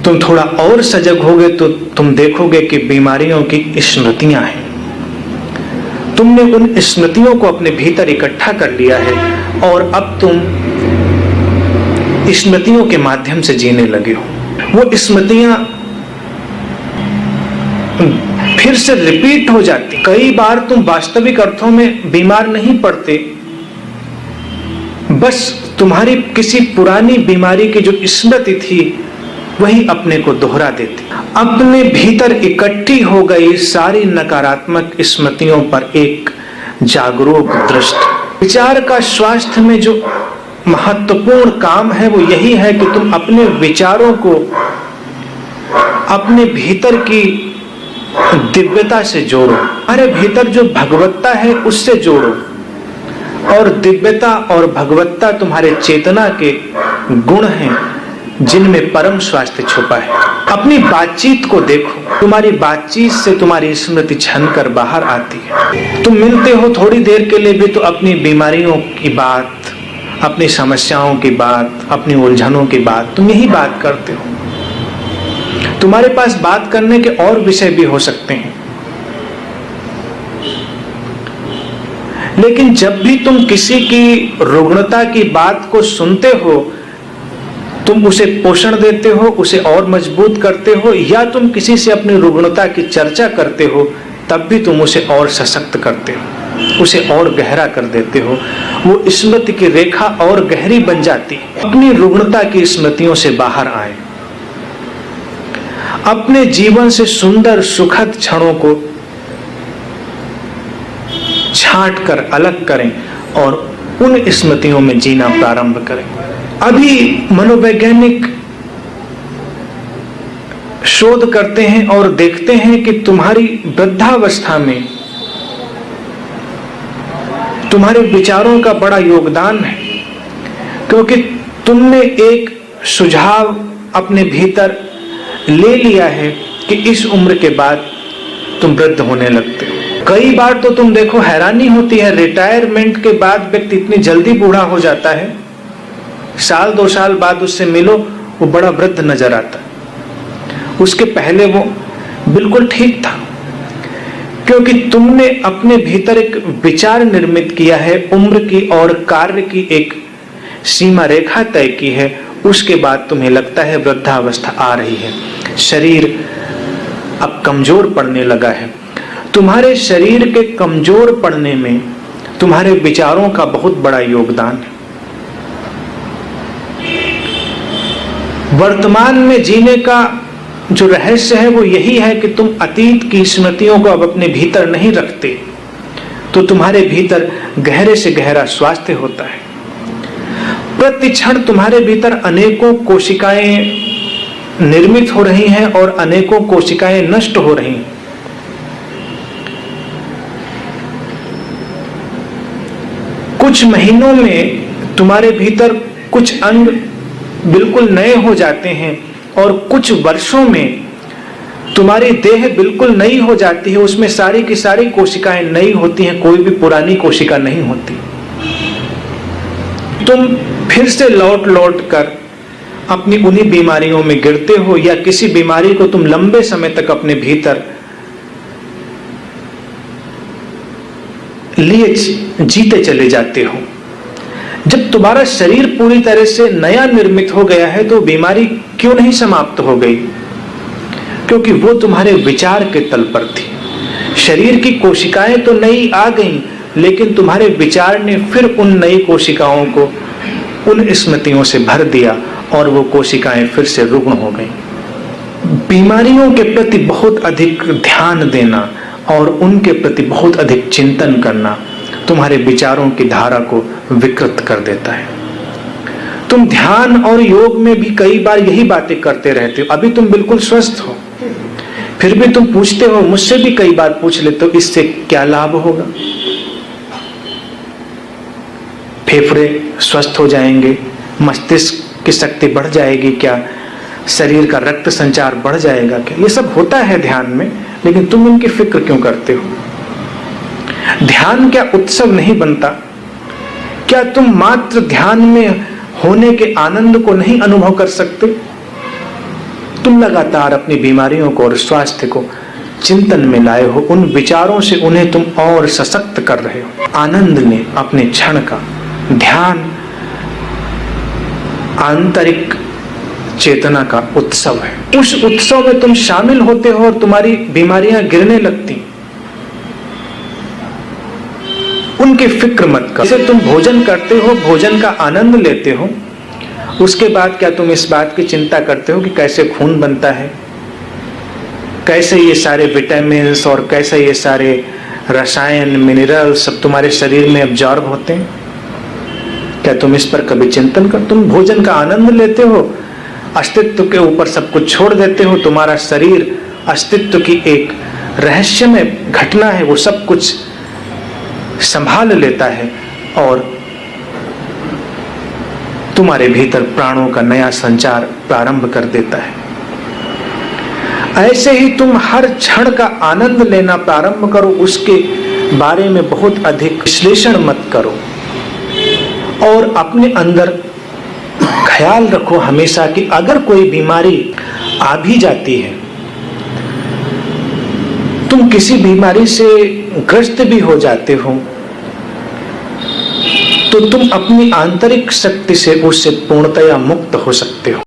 तुम थोड़ा और सजग होगे तो तुम देखोगे कि बीमारियों की स्मृतियां हैं। तुमने उन स्मृतियों को अपने भीतर इकट्ठा कर लिया है और अब तुम स्मृतियों के माध्यम से जीने लगे हो। वो स्मृतियां फिर से रिपीट हो जाती। कई बार तुम वास्तविक अर्थों में बीमार नहीं पड़ते, बस तुम्हारी किसी पुरानी बीमारी की जो स्मृति थी वही अपने को दोहरा देती। अपने भीतर इकट्ठी हो गई सारी नकारात्मक स्मृतियों पर एक जागरूक दृष्टि। विचार का स्वास्थ्य में जो महत्वपूर्ण काम है वो यही है कि तुम अपने विचारों को अपने भीतर की दिव्यता से जोड़ो। अरे भीतर जो भगवत्ता है उससे जोड़ो, और दिव्यता और भगवत्ता तुम्हारे चेतना के गुण हैं जिनमें परम स्वास्थ्य छुपा है। अपनी बातचीत को देखो, तुम्हारी बातचीत से तुम्हारी स्मृति छन कर बाहर आती है। तुम मिलते हो थोड़ी देर के लिए भी तो अपनी बीमारियों की बात, अपनी समस्याओं की बात, अपनी उलझनों की बात तुम यही बात करते हो। तुम्हारे पास बात करने के और विषय भी हो सकते हैं, लेकिन जब भी तुम किसी की रुग्णता की बात को सुनते हो, तुम उसे पोषण देते हो, उसे और मजबूत करते हो, या तुम किसी से अपनी रुग्णता की चर्चा करते हो, तब भी तुम उसे और सशक्त करते हो, उसे और गहरा कर देते हो। वो स्मृति की रेखा और गहरी बन जाती है। अपनी रुग्णता की स्मृतियों से बाहर आए, अपने जीवन से सुंदर सुखद क्षणों को छांट कर अलग करें और उन स्मृतियों में जीना प्रारंभ करें। अभी मनोवैज्ञानिक शोध करते हैं और देखते हैं कि तुम्हारी वृद्धावस्था में तुम्हारे विचारों का बड़ा योगदान है, क्योंकि तुमने एक सुझाव अपने भीतर ले लिया है कि इस उम्र के बाद तुम वृद्ध होने लगते हो। कई बार तो तुम देखो हैरानी होती है, रिटायरमेंट के बाद व्यक्ति इतनी जल्दी बूढ़ा हो जाता है, साल 2 साल बाद उससे मिलो वो बड़ा वृद्ध नजर आता है। उसके पहले वो बिल्कुल ठीक था, क्योंकि तुमने अपने भीतर एक विचार निर्मित किया है, उम्र की और कार्य की एक सीमा रेखा तय की है। उसके बाद तुम्हें लगता है वृद्धावस्था आ रही है, शरीर अब कमजोर पड़ने लगा है। तुम्हारे शरीर के कमजोर पड़ने में तुम्हारे विचारों का बहुत बड़ा योगदान है। वर्तमान में जीने का जो रहस्य है वो यही है कि तुम अतीत की स्मृतियों को अब अपने भीतर नहीं रखते, तो तुम्हारे भीतर गहरे से गहरा स्वास्थ्य होता है। प्रति क्षण तुम्हारे भीतर अनेकों कोशिकाएं निर्मित हो रही हैं और अनेकों कोशिकाएं नष्ट हो रही हैं। कुछ महीनों में तुम्हारे भीतर कुछ अंग बिल्कुल नए हो जाते हैं और कुछ वर्षों में तुम्हारी देह बिल्कुल नई हो जाती है। उसमें सारी की सारी कोशिकाएं नई होती हैं, कोई भी पुरानी कोशिका नहीं होती। तुम फिर से लौट लौट कर अपनी उन्हीं बीमारियों में गिरते हो, या किसी बीमारी को तुम लंबे समय तक अपने भीतर लिए जीते चले जाते हो। जब तुम्हारा शरीर पूरी तरह से नया निर्मित हो गया है तो बीमारी क्यों नहीं समाप्त हो गई? क्योंकि वो तुम्हारे विचार के तल पर थी। शरीर की कोशिकाएं तो नई आ गईं, लेकिन तुम्हारे विचार ने फिर उन नई कोशिकाओं को उन स्मृतियों से भर दिया और वो कोशिकाएं फिर से रुग्ण हो गईं। बीमारियों के प्रति बहुत अधिक ध्यान देना और उनके प्रति बहुत अधिक चिंतन करना तुम्हारे विचारों की धारा को विकृत कर देता है। तुम ध्यान और योग में भी कई बार यही बातें करते रहते हो। अभी तुम बिल्कुल स्वस्थ हो, फिर भी तुम पूछते हो, मुझसे भी कई बार पूछ लेते हो, इससे क्या लाभ होगा? फेफड़े स्वस्थ हो जाएंगे, मस्तिष्क की शक्ति बढ़ जाएगी क्या, शरीर का रक्त संचार बढ़ जाएगा क्या? ये सब होता है ध्यान में, लेकिन तुम इनकी फिक्र क्यों करते हो? ध्यान क्या उत्सव नहीं बनता? क्या तुम मात्र ध्यान में होने के आनंद को नहीं अनुभव कर सकते? तुम लगातार अपनी बीमारियों को और स्वास्थ्य को चिंतन में लाए हो, उन विचारों से उन्हें तुम और सशक्त कर रहे हो। आनंद ने अपने क्षण का ध्यान आंतरिक चेतना का उत्सव है। उस उत्सव में तुम शामिल होते हो और तुम्हारी बीमारियां गिरने लगती। उनकी फिक्र मत करो। जैसे तुम भोजन करते हो, भोजन का आनंद लेते हो, उसके बाद क्या तुम इस बात की चिंता करते हो कि कैसे खून बनता है, कैसे ये सारे विटामिन्स और कैसे ये सारे रसायन मिनरल सब तुम्हारे शरीर में अब्जॉर्ब होते हैं? क्या तुम इस पर कभी चिंतन कर? तुम भोजन का आनंद लेते हो, अस्तित्व के ऊपर सब कुछ छोड़ देते हो। तुम्हारा शरीर अस्तित्व की एक रहस्यमय घटना है, वो सब कुछ संभाल लेता है और तुम्हारे भीतर प्राणों का नया संचार प्रारंभ कर देता है। ऐसे ही तुम हर क्षण का आनंद लेना प्रारंभ करो, उसके बारे में बहुत अधिक विश्लेषण मत करो और अपने अंदर ख्याल रखो हमेशा कि अगर कोई बीमारी आ भी जाती है, तुम किसी बीमारी से ग्रस्त भी हो जाते हो, तो तुम अपनी आंतरिक शक्ति से उससे पूर्णतया मुक्त हो सकते हो।